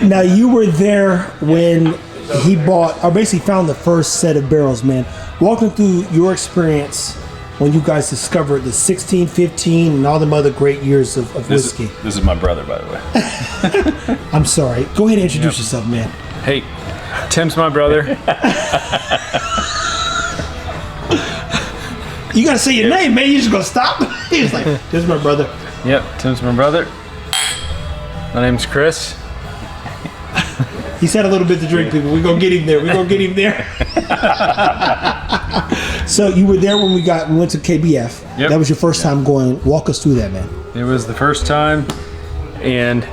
Now, you were there when he bought, or basically found the first set of barrels, man. Walk them through your experience when you guys discovered the 16, 15, and all them other great years of whiskey. This is my brother, by the way. I'm sorry. Go ahead and introduce yourself, man. Hey, Tim's my brother. You got to say your name, man. You just going to stop? He's like, this is my brother. Yep, Tim's my brother. My name's Chris. He's had a little bit to drink, people. We're going to get him there. We're going to get him there. So you were there when we went to KBF. Yep. That was your first time going. Walk us through that, man. It was the first time, and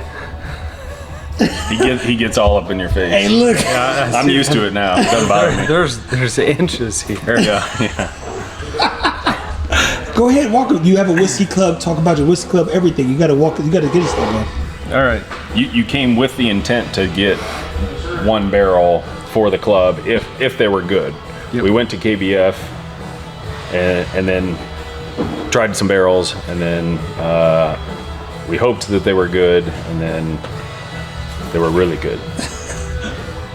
he gets all up in your face. Hey, look. I'm used to it now. It doesn't bother me. There's inches here. Yeah. Go ahead, walk. You have a whiskey club. Talk about your whiskey club. Everything. You got to walk. You got to get us there, man. All right. You came with the intent to get one barrel for the club if they were good. Yep. We went to KBF and then tried some barrels, and then we hoped that they were good, and then they were really good.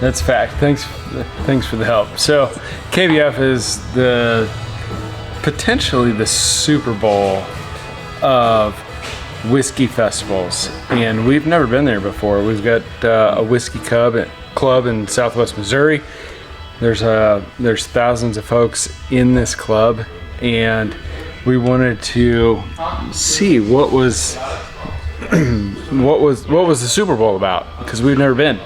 That's fact. Thanks for the help. So KBF is potentially the Super Bowl of whiskey festivals, and we've never been there before. We've got a whiskey club in Southwest Missouri. There's thousands of folks in this club, and we wanted to see what was the Super Bowl about, because we've never been.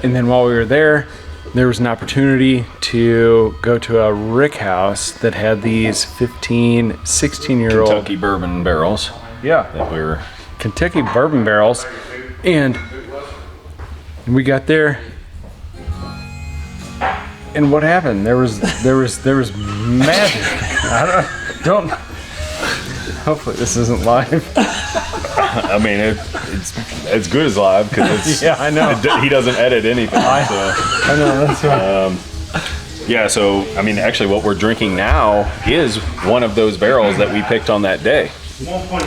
And then while we were there was an opportunity to go to a rick house that had these 15, 16-year-old Kentucky bourbon barrels. Yeah, That we were. Kentucky bourbon barrels, and we got there, and what happened? There was magic. I don't. Hopefully this isn't live. I mean, it's as good as live because Yeah, I know. He doesn't edit anything. I know, that's right. Yeah, so I mean, actually, what we're drinking now is one of those barrels that we picked on that day.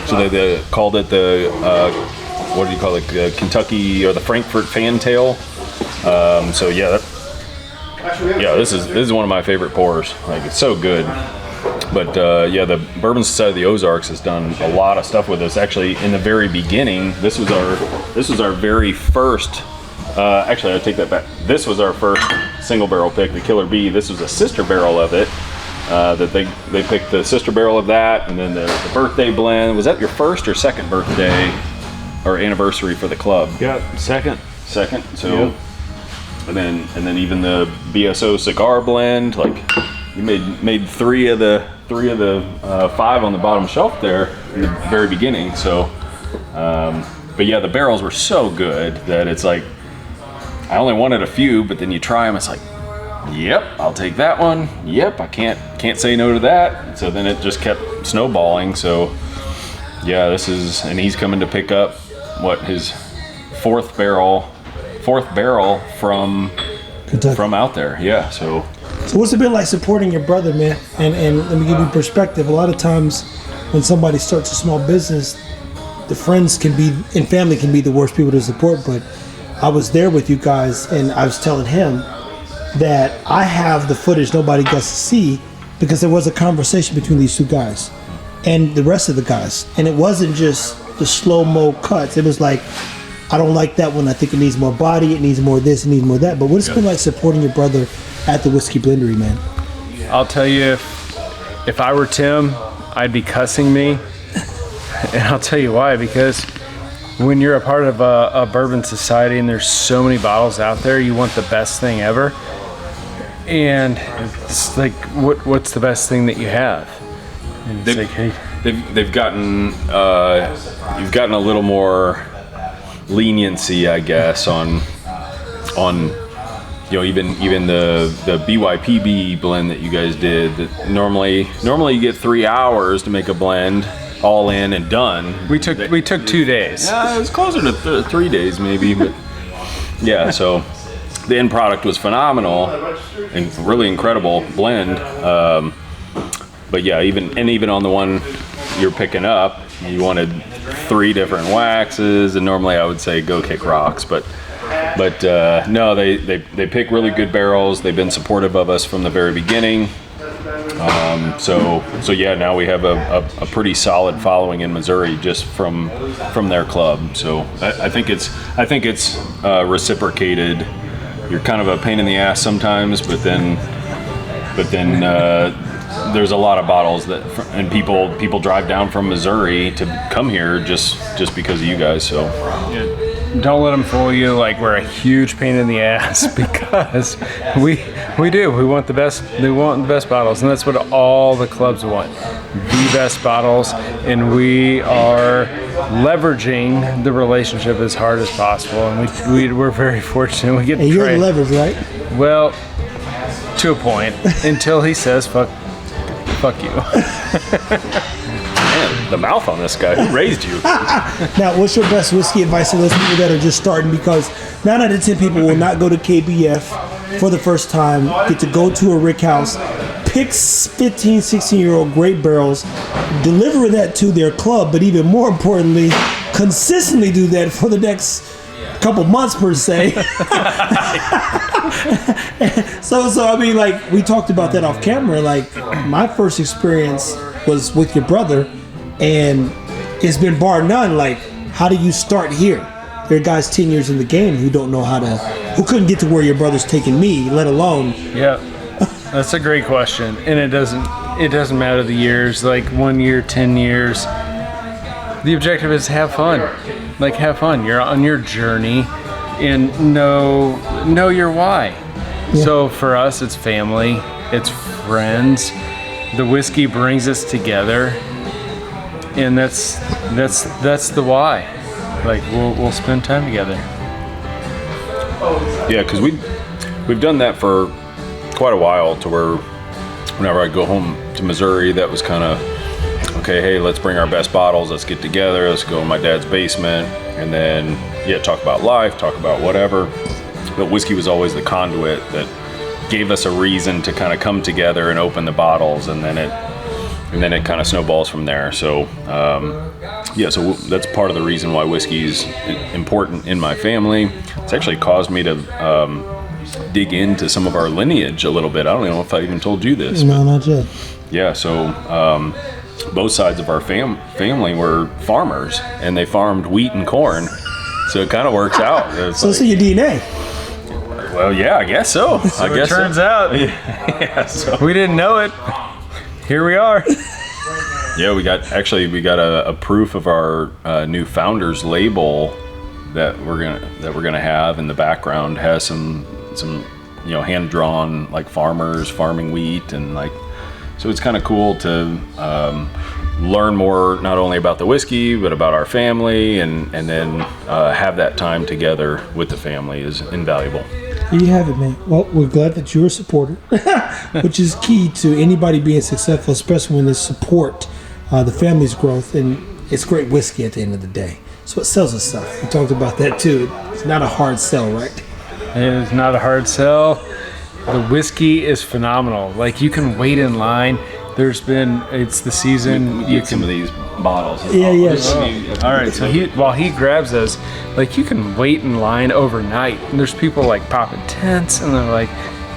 So they called it the what do you call it? Kentucky or the Frankfurt Fantail. So yeah, this is one of my favorite pours. Like, it's so good. But yeah, the Bourbon Society of the Ozarks has done a lot of stuff with us. Actually, in the very beginning, this was our very first. Actually, I take that back. This was our first single barrel pick, the Killer Bee. This was a sister barrel of it. That they picked the sister barrel of that, and then the birthday blend. Was that your first or second birthday or anniversary for the club? Yeah, second. Second. So, and then even the BSO cigar blend. Like, you made three of the five on the bottom shelf there in the very beginning. So, but yeah, the barrels were so good that it's like I only wanted a few, but then you try them, it's like, yep, I'll take that one. Yep, I can't say no to that. So then it just kept snowballing. So yeah, and he's coming to pick up his fourth barrel from Kentucky. from out there. Yeah. So what's it been like supporting your brother, man? And let me give you perspective. A lot of times when somebody starts a small business, the friends and family can be the worst people to support. But I was there with you guys, and I was telling him that I have the footage nobody gets to see because there was a conversation between these two guys and the rest of the guys. And it wasn't just the slow-mo cuts. It was like, I don't like that one. I think it needs more body. It needs more this. It needs more that. But what's it been like supporting your brother at the Whiskey Blendery, man? I'll tell you, if I were Tim, I'd be cussing me. And I'll tell you why, because when you're a part of a bourbon society and there's so many bottles out there, you want the best thing ever. And it's like, what's the best thing that you have? And it's like, hey. They've gotten you've gotten a little more leniency, I guess, on even the BYPB blend that you guys did. That normally you get 3 hours to make a blend, all in and done. We took 2 days. Yeah, it was closer to 3 days maybe, but yeah. So the end product was phenomenal and really incredible blend. But yeah, even on the one you're picking up, you wanted 3 different waxes, and normally I would say go kick rocks, but But no, they pick really good barrels. They've been supportive of us from the very beginning. So yeah, now we have a pretty solid following in Missouri just from their club. So I think it's reciprocated. You're kind of a pain in the ass sometimes, but then there's a lot of bottles and people drive down from Missouri to come here just because of you guys. So don't let them fool you like we're a huge pain in the ass, because we do. We want the best. They want the best bottles, and that's what all the clubs want: the best bottles. And we are leveraging the relationship as hard as possible. And we're very fortunate. We get to you're try. the leverage, right? Well, to a point, until he says fuck you. man, the mouth on this guy. Who raised you? Now, what's your best whiskey advice to those people that are just starting? Because 9 out of 10 people will not go to KBF for the first time, get to go to a rick house, pick 15, 16-year-old great barrels, deliver that to their club, but even more importantly, consistently do that for the next couple months per se. So I mean, like, we talked about that off camera. Like, my first experience was with your brother, and it's been bar none. Like, how do you start here? There are guys 10 years in the game who don't know who couldn't get to where your brother's taking me, let alone. Yeah, that's a great question, and it doesn't matter the years. Like 1 year, 10 years. The objective is have fun. Like, have fun. You're on your journey, and know your why. Yeah. So for us, it's family, it's friends. The whiskey brings us together, and that's the why. Like, we'll spend time together. Yeah, because we've done that for quite a while, to where whenever I go home to Missouri, that was kind of, okay, hey, let's bring our best bottles, let's get together, let's go in my dad's basement, and then, yeah, talk about life, talk about whatever. But whiskey was always the conduit that gave us a reason to kind of come together and open the bottles, and then it kind of snowballs from there. So so that's part of the reason why whiskey is important in my family. It's actually caused me to dig into some of our lineage a little bit. I don't know if I even told you this. No, not yet. Yeah, so both sides of our family were farmers, and they farmed wheat and corn, so it kind of works out. So it's in your DNA. Well, yeah, I guess so. I guess it turns out. Yeah, so. We didn't know it. Here we are. Yeah, we got a proof of our new founders label that we're gonna have in the background. Has some hand drawn, like, farmers farming wheat, and like, so it's kind of cool to learn more, not only about the whiskey but about our family, and then have that time together with the family is invaluable. There you have it, man. Well, we're glad that you're a supporter, which is key to anybody being successful, especially when they support the family's growth. And it's great whiskey at the end of the day. So it sells us stuff. We talked about that too. It's not a hard sell, right? It is not a hard sell. The whiskey is phenomenal. Like, you can wait in line. It's the season. You get some of these bottles. Yeah. All right, so while he grabs those, like, you can wait in line overnight, and there's people like popping tents, and they're like,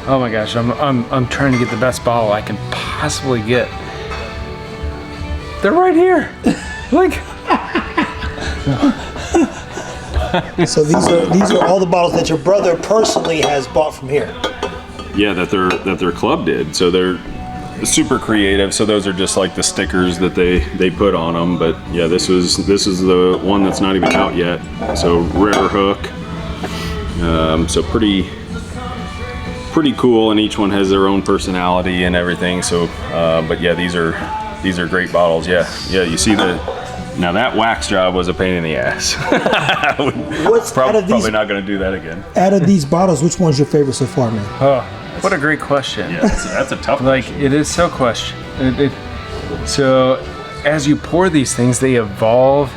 "Oh my gosh, I'm trying to get the best bottle I can possibly get." They're right here, like. So these are all the bottles that your brother personally has bought from here. Yeah, that their club did. So they're super creative. So those are just like the stickers that they put on them. But yeah, this is the one that's not even out yet. So rare hook. So pretty cool, and each one has their own personality and everything. So, but yeah, these are great bottles. Yeah. You see now that wax job was a pain in the ass. Probably not going to do that again. Out of these bottles, which one's your favorite so far, man? Oh, what a great question. Yeah, that's a tough like question. It is so question. So as you pour these things, they evolve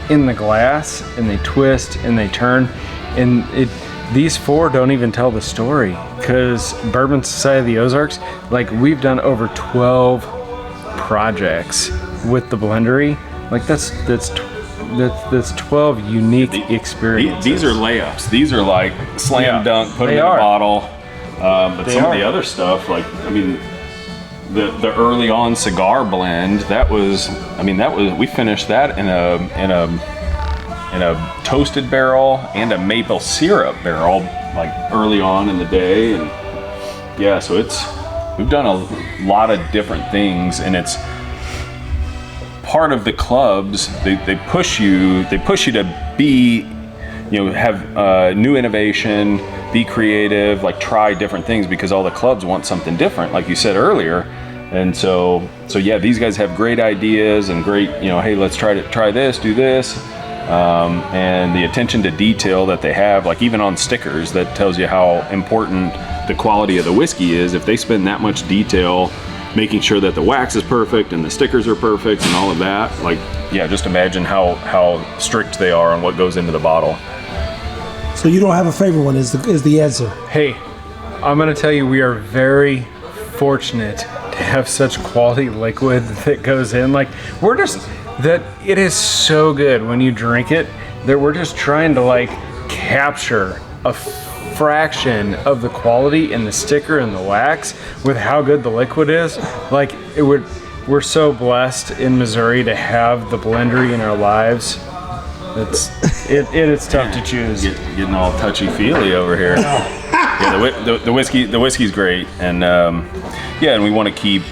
in the glass, and they twist and they turn, and these four don't even tell the story, because Bourbon Society of the Ozarks, like, we've done over 12 projects with the Blendery. Like, that's that's 12 unique experiences. These are layups. These are like slam dunk, put them in a bottle. But some of the other stuff, like, I mean, the early on cigar blend, that was we finished that in a toasted barrel and a maple syrup barrel, like early on in the day. And yeah, so we've done a lot of different things, and it's part of the clubs. They push you to be, have new innovation, be creative, like try different things, because all the clubs want something different, like you said earlier. And so yeah, these guys have great ideas and great, hey, let's try this, do this. And the attention to detail that they have, like even on stickers, that tells you how important the quality of the whiskey is. If they spend that much detail making sure that the wax is perfect and the stickers are perfect and all of that, like, yeah, just imagine how strict they are on what goes into the bottle. So you don't have a favorite one is the answer. Hey, I'm gonna tell you, we are very fortunate to have such quality liquid that goes in. Like, it is so good when you drink it that we're just trying to like capture a fraction of the quality in the sticker and the wax with how good the liquid is. Like, we're so blessed in Missouri to have the Blendery in our lives. It's tough to choose. Getting all touchy-feely over here. Yeah, the whiskey's great, and and we want to keep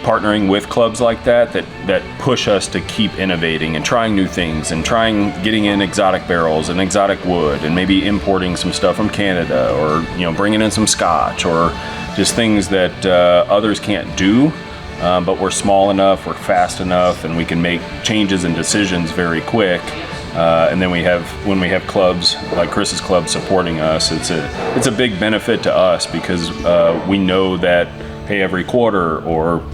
partnering with clubs like that push us to keep innovating and trying new things and getting in exotic barrels and exotic wood, and maybe importing some stuff from Canada, or bringing in some Scotch, or just things that others can't do. But we're small enough, we're fast enough, and we can make changes and decisions very quick. And then when we have clubs like Chris's club supporting us, it's a big benefit to us, because we know that, hey, every quarter or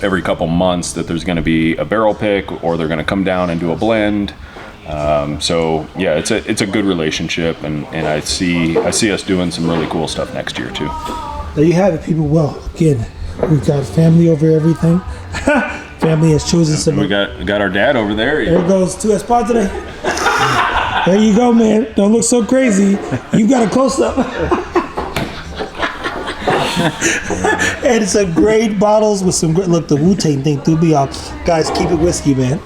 every couple months that there's going to be a barrel pick, or they're going to come down and do a blend. So yeah, it's a good relationship, and I see us doing some really cool stuff next year too. There you have it, people. Well, again, we've got family over everything. Family has chosen some. We got our dad over there. There goes to Espadre. There you go, man. Don't look so crazy. You got a close up. And some great bottles with some great. Look, the Wu-Tang thing threw me off. Guys, keep it whiskey, man.